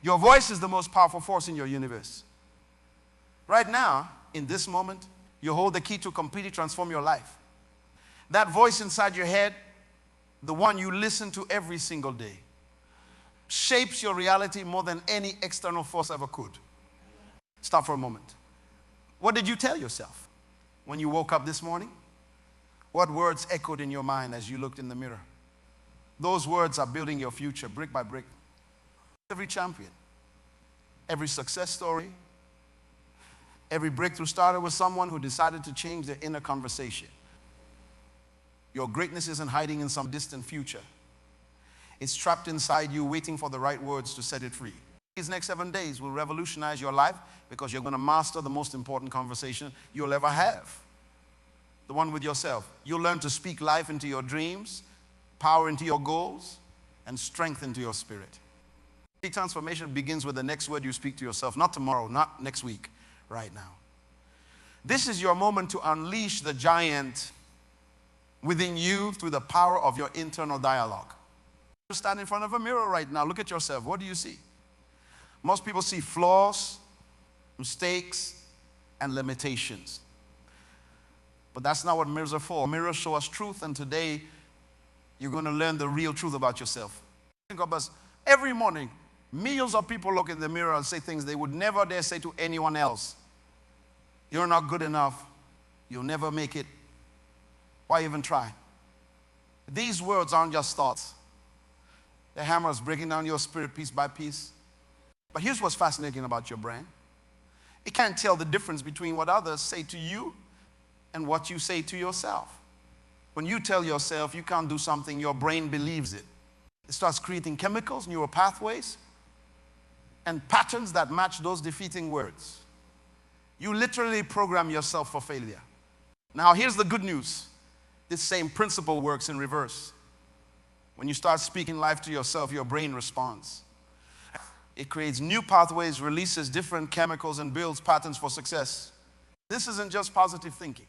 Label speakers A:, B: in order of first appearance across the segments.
A: Your voice is the most powerful force in your universe. Right now, in this moment, you hold the key to completely transform your life. That voice inside your head, the one you listen to every single day, shapes your reality more than any external force ever could. Stop for a moment. What did you tell yourself when you woke up this morning? What words echoed in your mind as you looked in the mirror? Those words are building your future brick by brick. Every champion, every success story, every breakthrough started with someone who decided to change their inner conversation. Your greatness isn't hiding in some distant future. It's trapped inside you, waiting for the right words to set it free. These next 7 days will revolutionize your life because you're going to master the most important conversation you'll ever have. The one with yourself. You'll learn to speak life into your dreams, power into your goals, and strength into your spirit. Transformation begins with the next word you speak to yourself, not tomorrow, not next week, right now. This is your moment to unleash the giant within you through the power of your internal dialogue. You stand in front of a mirror right now. Look at yourself. What do you see? Most people see flaws, mistakes, and limitations. But that's not what mirrors are for. Mirrors show us truth, and today you're going to learn the real truth about yourself. Think of us every morning. Millions of people look in the mirror and say things they would never dare say to anyone else. You're not good enough. You'll never make it. Why even try? These words aren't just thoughts. The hammer is breaking down your spirit piece by piece. But here's what's fascinating about your brain. It can't tell the difference between what others say to you and what you say to yourself. When you tell yourself you can't do something, your brain believes it. It starts creating chemicals, neural pathways, and patterns that match those defeating words. You literally program yourself for failure. Now, here's the good news. This same principle works in reverse. When you start speaking life to yourself, your brain responds. It creates new pathways, releases different chemicals, and builds patterns for success. This isn't just positive thinking.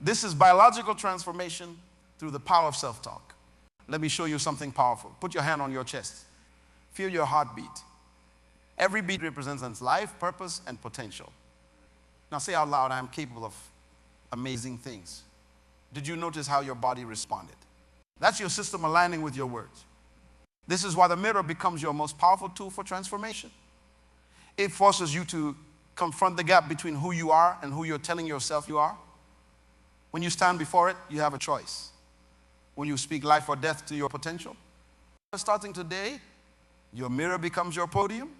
A: This is biological transformation through the power of self-talk. Let me show you something powerful. Put your hand on your chest. Feel your heartbeat. Every beat represents life, purpose, and potential. Now say out loud, I am capable of amazing things. Did you notice how your body responded? That's your system aligning with your words. This is why the mirror becomes your most powerful tool for transformation. It forces you to confront the gap between who you are and who you're telling yourself you are. When you stand before it, you have a choice. When you speak life or death to your potential. Starting today, your mirror becomes your podium.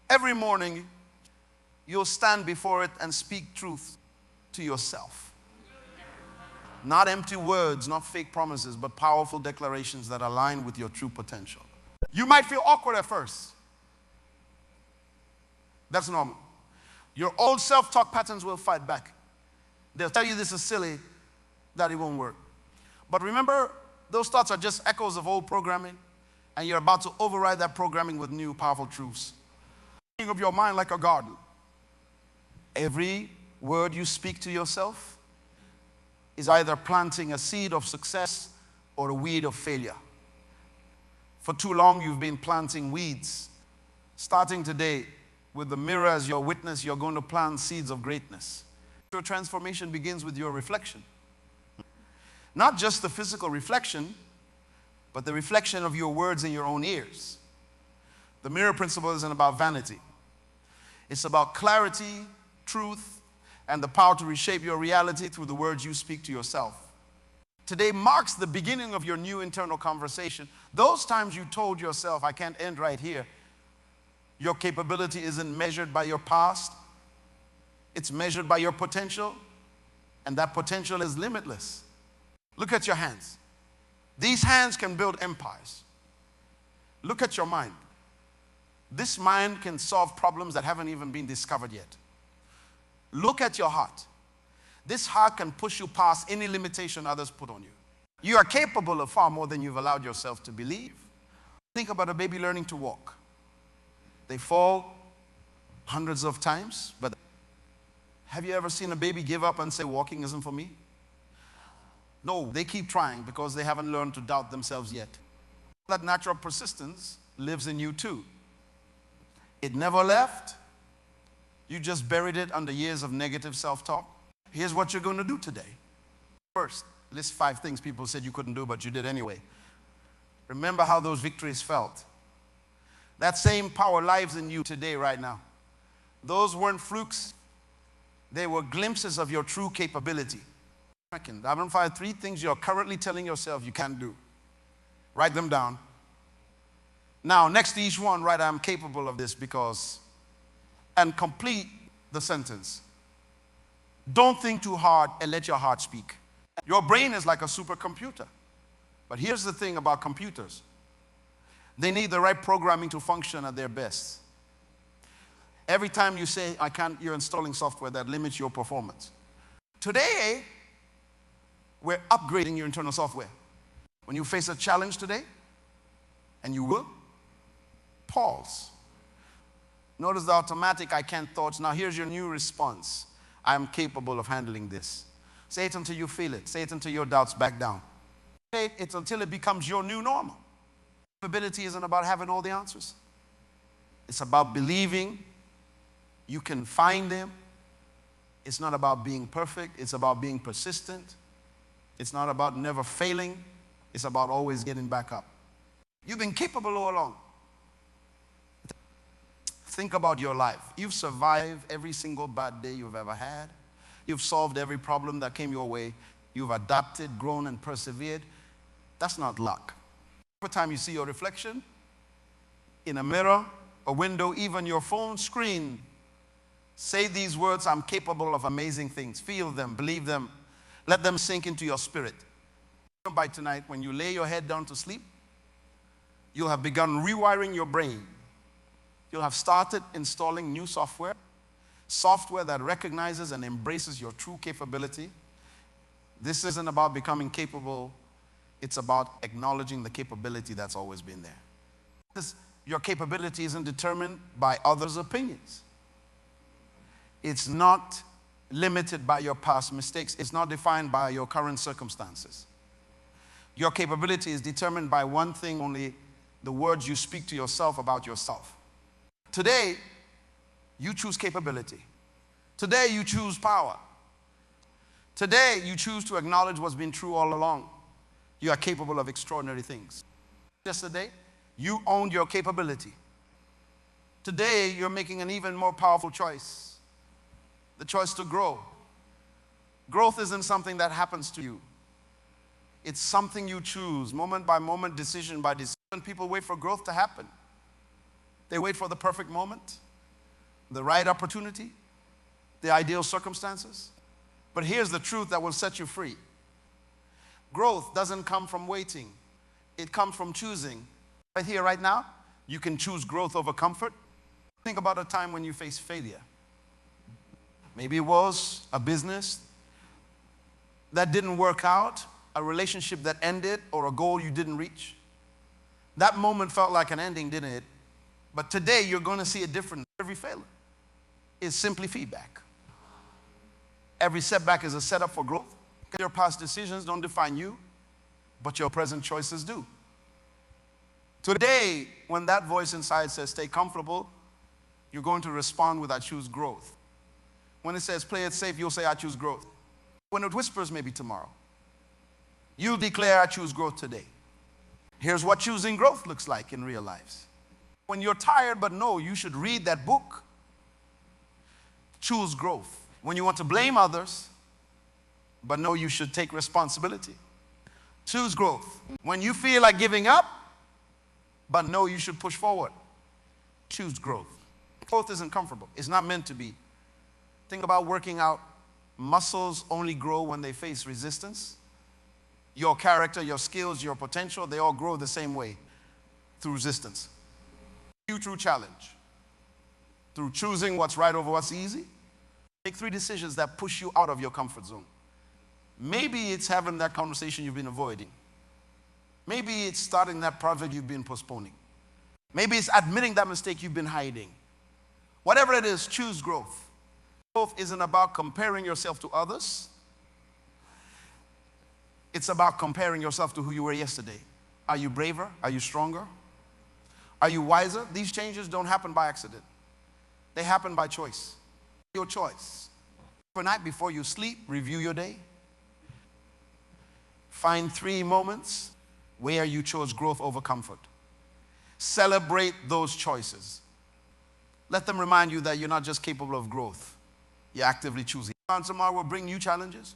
A: Every morning, you'll stand before it and speak truth to yourself. Not empty words, not fake promises, but powerful declarations that align with your true potential. You might feel awkward at first. That's normal. Your old self-talk patterns will fight back. They'll tell you this is silly, that it won't work. But remember, those thoughts are just echoes of old programming, and you're about to override that programming with new powerful truths. Think of your mind like a garden. Every word you speak to yourself is either planting a seed of success or a weed of failure. For too long, you've been planting weeds. Starting today, with the mirror as your witness, you're going to plant seeds of greatness. Your transformation begins with your reflection. Not just the physical reflection, but the reflection of your words in your own ears. The mirror principle isn't about vanity. It's about clarity, truth, and the power to reshape your reality through the words you speak to yourself. Today marks the beginning of your new internal conversation. Those times you told yourself, I can't end right here. Your capability isn't measured by your past. It's measured by your potential, and that potential is limitless. Look at your hands. These hands can build empires. Look at your mind. This mind can solve problems that haven't even been discovered yet. Look at your heart. This heart can push you past any limitation others put on you. You are capable of far more than you've allowed yourself to believe. Think about a baby learning to walk. They fall hundreds of times, but have you ever seen a baby give up and say, walking isn't for me? No, they keep trying because they haven't learned to doubt themselves yet. That natural persistence lives in you too. It never left. You just buried it under years of negative self-talk. Here's what you're going to do today. First, list 5 things people said you couldn't do, but you did anyway. Remember how those victories felt. That same power lives in you today, right now. Those weren't flukes. They were glimpses of your true capability. Identify 3 things you're currently telling yourself you can't do. Write them down. Now, next to each one, write, I'm capable of this because, and complete the sentence. Don't think too hard and let your heart speak. Your brain is like a supercomputer. But here's the thing about computers. They need the right programming to function at their best. Every time you say, I can't, you're installing software that limits your performance. Today, we're upgrading your internal software. When you face a challenge today, and you will, pause. Notice the automatic I can't thoughts. Now here's your new response. I am capable of handling this. Say it until you feel it. Say it until your doubts back down. Say it until it becomes your new normal. Capability isn't about having all the answers. It's about believing you can find them. It's not about being perfect. It's about being persistent. It's not about never failing. It's about always getting back up. You've been capable all along. Think about your life. You've survived every single bad day you've ever had. You've solved every problem that came your way. You've adapted, grown, and persevered. That's not luck. Every time you see your reflection in a mirror, a window, even your phone screen, say these words, I'm capable of amazing things. Feel them, believe them. Let them sink into your spirit. By tonight, when you lay your head down to sleep, you'll have begun rewiring your brain. You'll have started installing new software that recognizes and embraces your true capability. This isn't about becoming capable. It's about acknowledging the capability that's always been there. Your capability isn't determined by others' opinions. It's not limited by your past mistakes. It's not defined by your current circumstances. Your capability is determined by one thing only, the words you speak to yourself about yourself. Today, you choose capability. Today, you choose power. Today, you choose to acknowledge what's been true all along. You are capable of extraordinary things. Yesterday, you owned your capability. Today, you're making an even more powerful choice. The choice to grow. Growth isn't something that happens to you. It's something you choose, moment by moment, decision by decision. People wait for growth to happen. They wait for the perfect moment, the right opportunity, the ideal circumstances. But here's the truth that will set you free. Growth doesn't come from waiting. It comes from choosing. Right here, right now, you can choose growth over comfort. Think about a time when you faced failure. Maybe it was a business that didn't work out, a relationship that ended, or a goal you didn't reach. That moment felt like an ending, didn't it? But today, you're going to see it different. Every failure is simply feedback. Every setback is a setup for growth. Your past decisions don't define you, but your present choices do. Today, when that voice inside says, stay comfortable, you're going to respond with, I choose growth. When it says, play it safe, you'll say, I choose growth. When it whispers, maybe tomorrow, you'll declare, I choose growth today. Here's what choosing growth looks like in real lives. When you're tired but know you should read that book, choose growth. When you want to blame others but know you should take responsibility, choose growth. When you feel like giving up but know you should push forward, choose growth. Growth isn't comfortable. It's not meant to be. Think about working out. Muscles only grow when they face resistance. Your character, your skills, your potential, they all grow the same way, through resistance. True challenge. Through choosing what's right over what's easy. Make 3 decisions that push you out of your comfort zone. Maybe it's having that conversation you've been avoiding. Maybe it's starting that project you've been postponing. Maybe it's admitting that mistake you've been hiding. Whatever it is, choose growth. Growth isn't about comparing yourself to others. It's about comparing yourself to who you were yesterday. Are you braver? Are you stronger? Are you wiser? These changes don't happen by accident. They happen by choice. Your choice. For night before you sleep, review your day. Find 3 moments where you chose growth over comfort. Celebrate those choices. Let them remind you that you're not just capable of growth. You're actively choosing. Tomorrow will bring new challenges,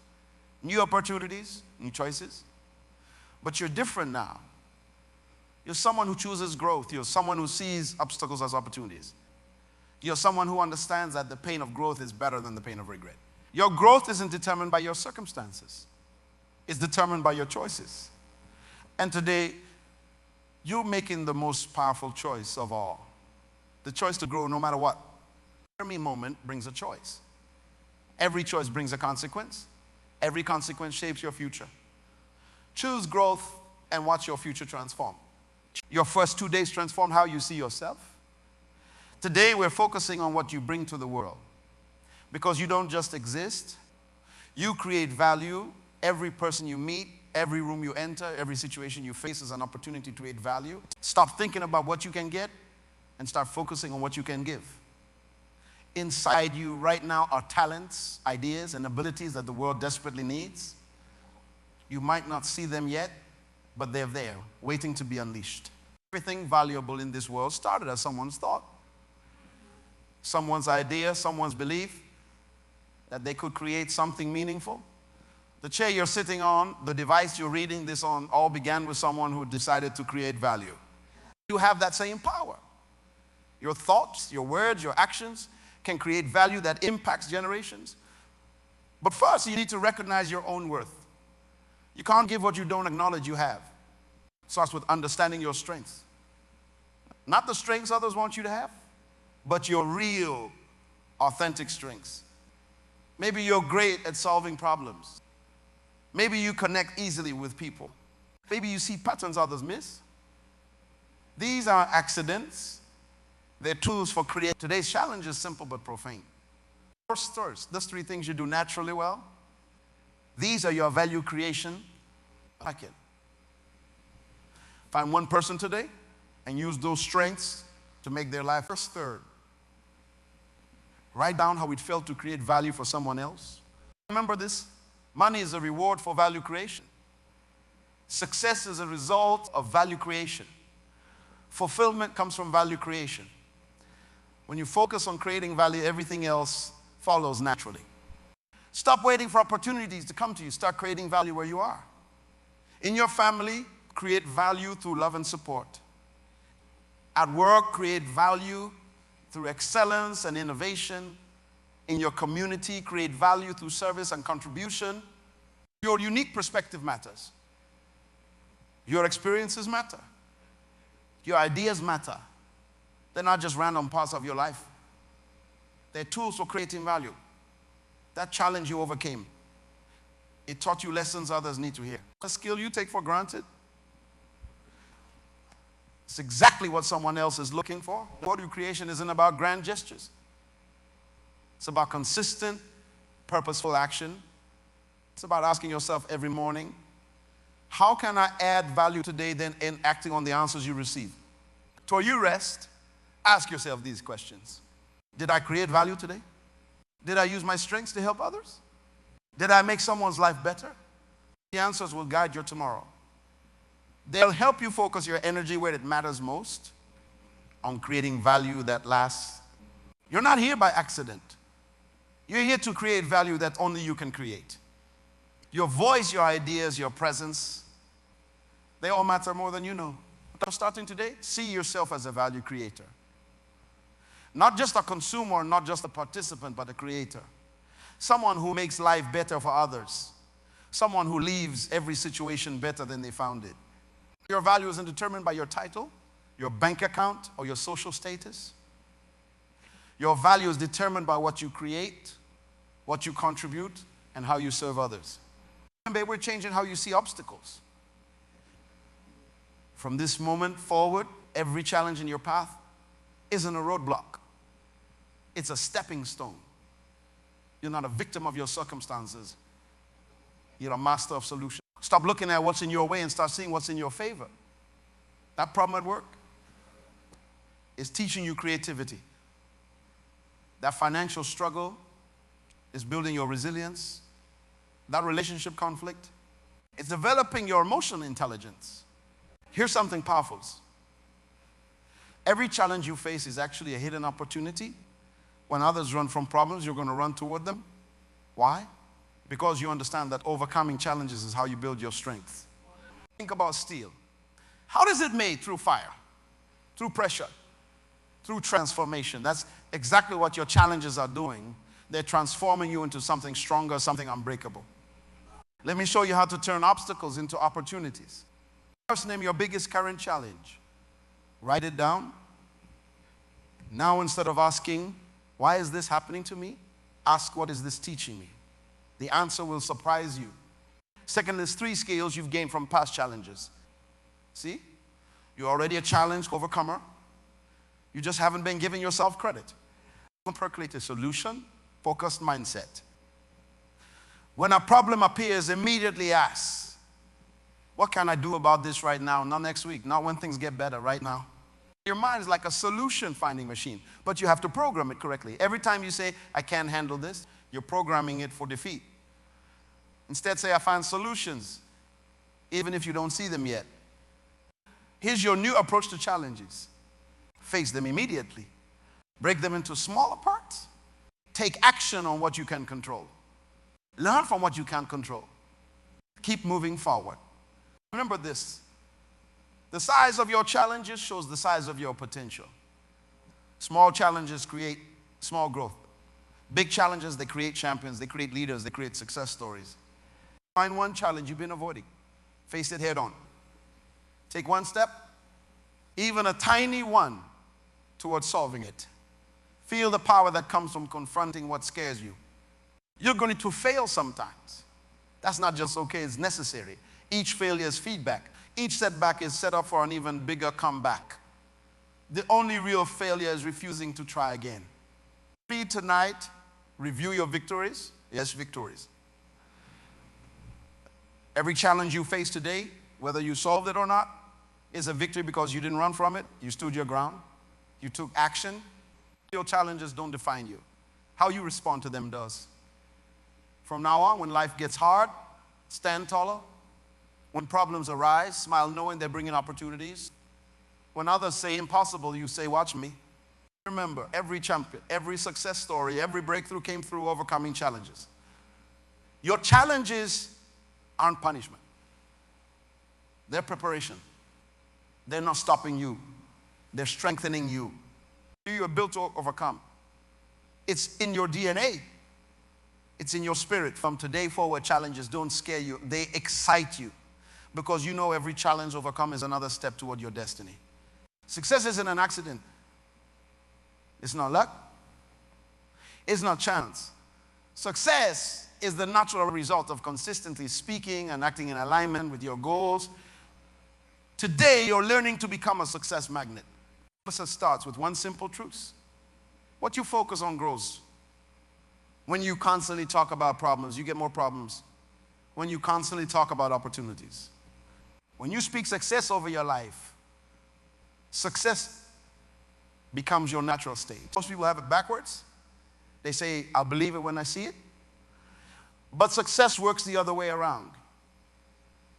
A: new opportunities, new choices. But you're different now. You're someone who chooses growth. You're someone who sees obstacles as opportunities. You're someone who understands that the pain of growth is better than the pain of regret. Your growth isn't determined by your circumstances. It's determined by your choices. And today, you're making the most powerful choice of all. The choice to grow no matter what. Every moment brings a choice. Every choice brings a consequence. Every consequence shapes your future. Choose growth and watch your future transform. Your first 2 days transform how you see yourself. Today, we're focusing on what you bring to the world. Because you don't just exist. You create value. Every person you meet, every room you enter, every situation you face is an opportunity to create value. Stop thinking about what you can get and start focusing on what you can give. Inside you right now are talents, ideas, and abilities that the world desperately needs. You might not see them yet, but they're there, waiting to be unleashed. Everything valuable in this world started as someone's thought, someone's idea, someone's belief that they could create something meaningful. The chair you're sitting on, the device you're reading this on, all began with someone who decided to create value. You have that same power. Your thoughts, your words, your actions can create value that impacts generations. But first, you need to recognize your own worth. You can't give what you don't acknowledge you have. It starts with understanding your strengths. Not the strengths others want you to have, but your real, authentic strengths. Maybe you're great at solving problems. Maybe you connect easily with people. Maybe you see patterns others miss. These are accidents. They're tools for creating. Today's challenge is simple but profane. First, those 3 things you do naturally well. These are your value creation. I like it. Find one person today and use those strengths to make their life. Third, write down how it felt to create value for someone else. Remember this? Money is a reward for value creation. Success is a result of value creation. Fulfillment comes from value creation. When you focus on creating value, everything else follows naturally. Stop waiting for opportunities to come to you. Start creating value where you are. In your family, create value through love and support. At work, create value through excellence and innovation. In your community, create value through service and contribution. Your unique perspective matters. Your experiences matter. Your ideas matter. They're not just random parts of your life. They're tools for creating value. That challenge you overcame, it taught you lessons others need to hear. A skill you take for granted, it's exactly what someone else is looking for. Value creation isn't about grand gestures. It's about consistent, purposeful action. It's about asking yourself every morning, how can I add value today then in acting on the answers you receive? Till you rest, ask yourself these questions. Did I create value today? Did I use my strengths to help others? Did I make someone's life better? The answers will guide your tomorrow. They'll help you focus your energy where it matters most, on creating value that lasts. You're not here by accident. You're here to create value that only you can create. Your voice, your ideas, your presence, they all matter more than you know. Starting today, see yourself as a value creator. Not just a consumer, not just a participant, but a creator. Someone who makes life better for others. Someone who leaves every situation better than they found it. Your value isn't determined by your title, your bank account, or your social status. Your value is determined by what you create, what you contribute, and how you serve others. Remember, we're changing how you see obstacles. From this moment forward, every challenge in your path isn't a roadblock. It's a stepping stone. You're not a victim of your circumstances. You're a master of solutions. Stop looking at what's in your way and start seeing what's in your favor. That problem at work, is teaching you creativity. That financial struggle is building your resilience. That relationship conflict is developing your emotional intelligence. Here's something powerful. Every challenge you face is actually a hidden opportunity. When others run from problems, you're going to run toward them. Why? Because you understand that overcoming challenges is how you build your strength. Think about steel. How is it made? Through fire, through pressure, through transformation. That's exactly what your challenges are doing. They're transforming you into something stronger, something unbreakable. Let me show you how to turn obstacles into opportunities. First, name your biggest current challenge. Write it down. Now, instead of asking, why is this happening to me? Ask, what is this teaching me? The answer will surprise you. Second, there's 3 skills you've gained from past challenges. See? You're already a challenge overcomer. You just haven't been giving yourself credit. Percolate a solution, focused mindset. When a problem appears, immediately ask, what can I do about this right now? Not next week, not when things get better, right now. Your mind is like a solution-finding machine, but you have to program it correctly. Every time you say, I can't handle this, you're programming it for defeat. Instead, say, I find solutions, even if you don't see them yet. Here's your new approach to challenges. Face them immediately. Break them into smaller parts. Take action on what you can control. Learn from what you can't control. Keep moving forward. Remember this. The size of your challenges shows the size of your potential. Small challenges create small growth. Big challenges, they create champions, they create leaders, they create success stories. Find one challenge you've been avoiding. Face it head on. Take one step, even a tiny one, towards solving it. Feel the power that comes from confronting what scares you. You're going to fail sometimes. That's not just okay, it's necessary. Each failure is feedback. Each setback is set up for an even bigger comeback. The only real failure is refusing to try again. Read tonight, review your victories. Yes, victories. Every challenge you face today, whether you solved it or not, is a victory because you didn't run from it. You stood your ground. You took action. Your challenges don't define you. How you respond to them does. From now on, when life gets hard, stand taller. When problems arise, smile knowing they're bringing opportunities. When others say impossible, you say, watch me. Remember, every champion, every success story, every breakthrough came through overcoming challenges. Your challenges aren't punishment. They're preparation. They're not stopping you. They're strengthening you. You are built to overcome. It's in your DNA. It's in your spirit. From today forward, challenges don't scare you. They excite you. Because you know every challenge overcome is another step toward your destiny. Success isn't an accident. It's not luck. It's not chance. Success is the natural result of consistently speaking and acting in alignment with your goals. Today, you're learning to become a success magnet. Success starts with one simple truth. What you focus on grows. When you constantly talk about problems, you get more problems. When you constantly talk about opportunities. When you speak success over your life, success becomes your natural state. Most people have it backwards. They say, I'll believe it when I see it. But success works the other way around.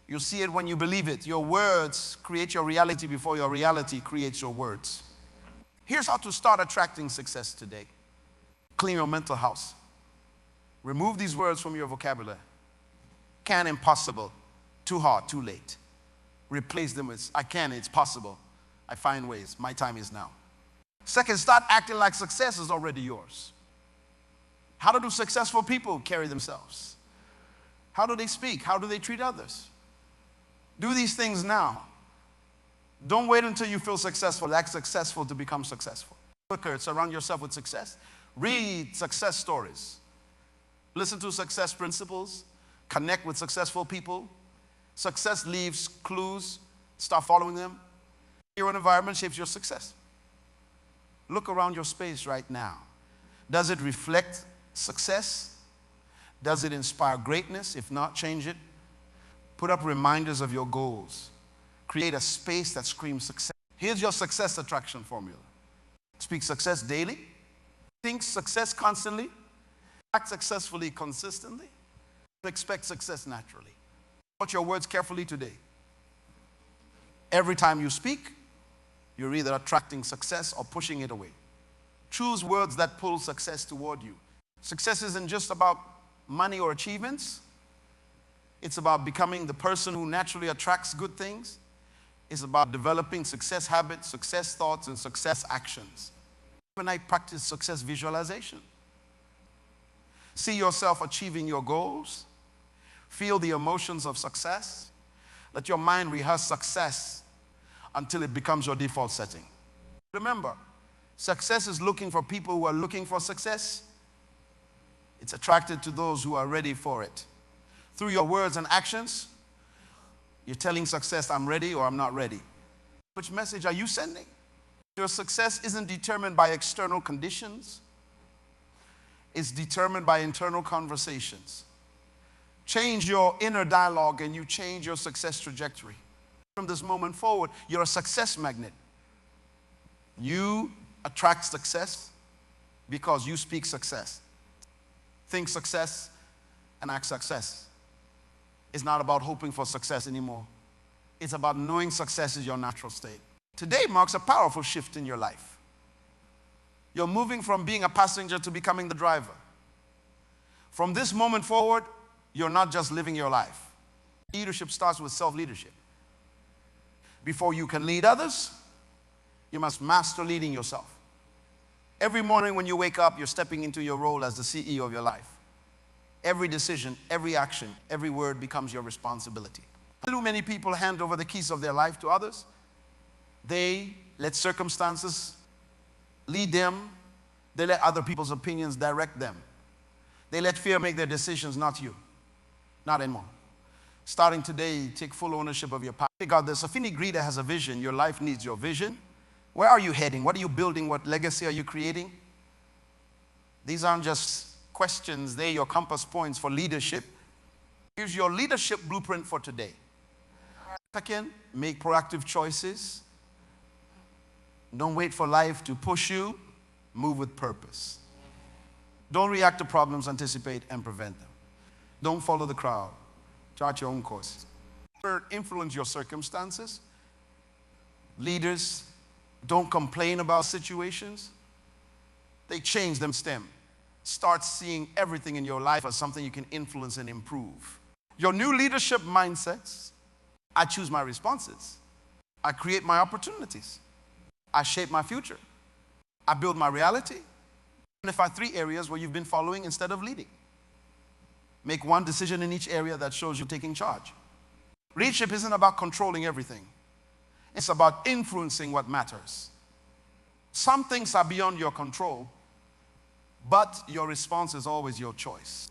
A: You'll see it when you believe it. Your words create your reality before your reality creates your words. Here's how to start attracting success today. Clean your mental house. Remove these words from your vocabulary. Can, impossible, too hard, too late. Replace them with, I can, it's possible. I find ways, my time is now. Second, start acting like success is already yours. How do successful people carry themselves? How do they speak? How do they treat others? Do these things now. Don't wait until you feel successful. Act successful to become successful. Surround yourself with success. Read success stories. Listen to success principles. Connect with successful people. Success leaves clues. Start following them. Your environment shapes your success. Look around your space right now. Does it reflect success? Does it inspire greatness? If not, change it. Put up reminders of your goals. Create a space that screams success. Here's your success attraction formula. Speak success daily. Think success constantly. Act successfully consistently. Expect success naturally. Watch your words carefully today. Every time you speak, you're either attracting success or pushing it away. Choose words that pull success toward you. Success isn't just about money or achievements. It's about becoming the person who naturally attracts good things. It's about developing success habits, success thoughts, and success actions. When I practice success visualization, see yourself achieving your goals. Feel the emotions of success. Let your mind rehearse success until it becomes your default setting. Remember, success is looking for people who are looking for success. It's attracted to those who are ready for it. Through your words and actions, you're telling success, I'm ready or I'm not ready. Which message are you sending? Your success isn't determined by external conditions. It's determined by internal conversations. Change your inner dialogue and you change your success trajectory. From this moment forward, you're a success magnet. You attract success because you speak success. Think success and act success. It's not about hoping for success anymore. It's about knowing success is your natural state. Today marks a powerful shift in your life. You're moving from being a passenger to becoming the driver. From this moment forward, you're not just living your life. Leadership starts with self-leadership. Before you can lead others, you must master leading yourself. Every morning when you wake up, you're stepping into your role as the CEO of your life. Every decision, every action, every word becomes your responsibility. Too many people hand over the keys of their life to others. They let circumstances lead them. They let other people's opinions direct them. They let fear make their decisions, not you. Not anymore. Starting today, take full ownership of your path. Figure out this. If any greeter has a vision, your life needs your vision. Where are you heading? What are you building? What legacy are you creating? These aren't just questions. They're your compass points for leadership. Here's your leadership blueprint for today. Second, make proactive choices. Don't wait for life to push you. Move with purpose. Don't react to problems, anticipate and prevent them. Don't follow the crowd. Chart your own course. Third, influence your circumstances. Leaders don't complain about situations. They change them stem. Start seeing everything in your life as something you can influence and improve. Your new leadership mindsets. I choose my responses. I create my opportunities. I shape my future. I build my reality. Identify 3 areas where you've been following instead of leading. Make one decision in each area that shows you taking charge. Leadership isn't about controlling everything. It's about influencing what matters. Some things are beyond your control, but your response is always your choice.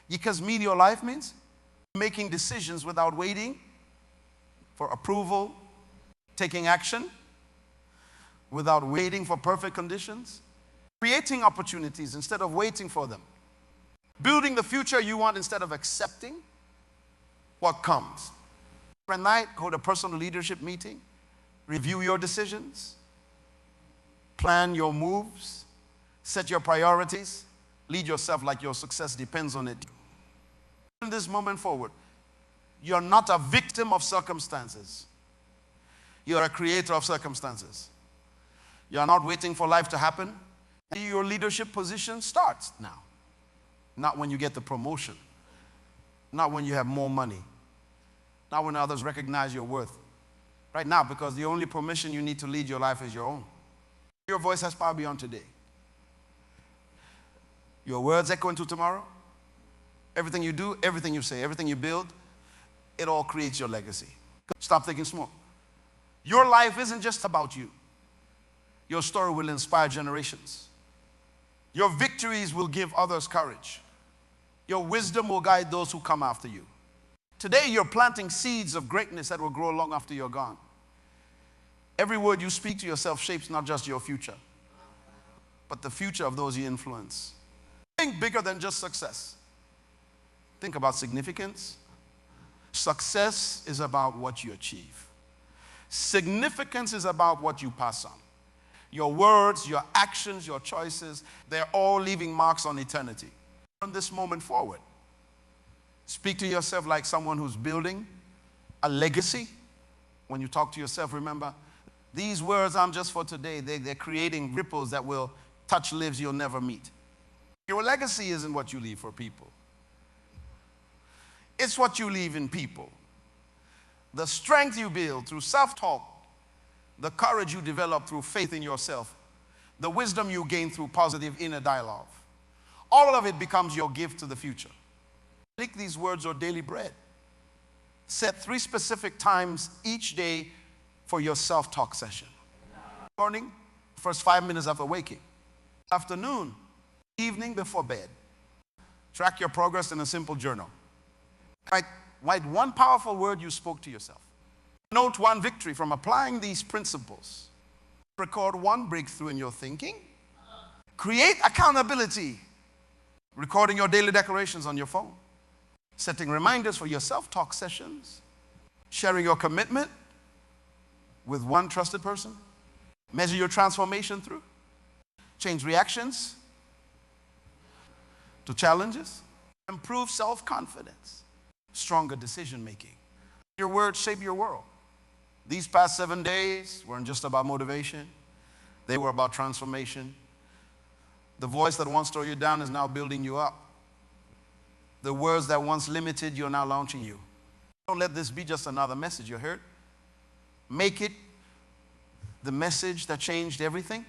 A: Because mean your life means making decisions without waiting for approval, taking action without waiting for perfect conditions, creating opportunities instead of waiting for them, building the future you want instead of accepting what comes. Every night, hold a personal leadership meeting, review your decisions, plan your moves, set your priorities, lead yourself like your success depends on it. From this moment forward, you're not a victim of circumstances. You're a creator of circumstances. You're not waiting for life to happen. Your leadership position starts now. Not when you get the promotion. Not when you have more money. Not when others recognize your worth. Right now, because the only permission you need to lead your life is your own. Your voice has power beyond today. Your words echo into tomorrow. Everything you do, everything you say, everything you build, it all creates your legacy. Stop thinking small. Your life isn't just about you. Your story will inspire generations. Your victories will give others courage. Your wisdom will guide those who come after you. Today, you're planting seeds of greatness that will grow long after you're gone. Every word you speak to yourself shapes not just your future, but the future of those you influence. Think bigger than just success. Think about significance. Success is about what you achieve. Significance is about what you pass on. Your words, your actions, your choices, they're all leaving marks on eternity. From this moment forward, speak to yourself like someone who's building a legacy. When you talk to yourself, remember, these words aren't just for today. They're creating ripples that will touch lives you'll never meet. Your legacy isn't what you leave for people. It's what you leave in people. The strength you build through self-talk, the courage you develop through faith in yourself, the wisdom you gain through positive inner dialogue. All of it becomes your gift to the future. Make these words your daily bread. Set 3 specific times each day for your self-talk session. Morning, first 5 minutes after waking. Afternoon, evening before bed. Track your progress in a simple journal. Write one powerful word you spoke to yourself. Note one victory from applying these principles. Record one breakthrough in your thinking. Create accountability. Recording your daily declarations on your phone. Setting reminders for your self-talk sessions. Sharing your commitment with one trusted person. Measure your transformation through. Change reactions to challenges. Improve self-confidence. Stronger decision-making. Your words shape your world. These past 7 days weren't just about motivation. They were about transformation. The voice that once tore you down is now building you up. The words that once limited you are now launching you. Don't let this be just another message you heard. Make it the message that changed everything.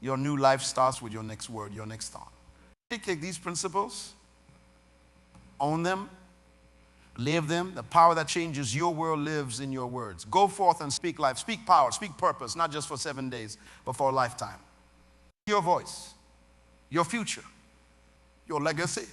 A: Your new life starts with your next word, your next thought. Take these principles, own them, live them. The power that changes your world lives in your words. Go forth and speak life, speak power, speak purpose, not just for 7 days, but for a lifetime. Your voice, your future, your legacy.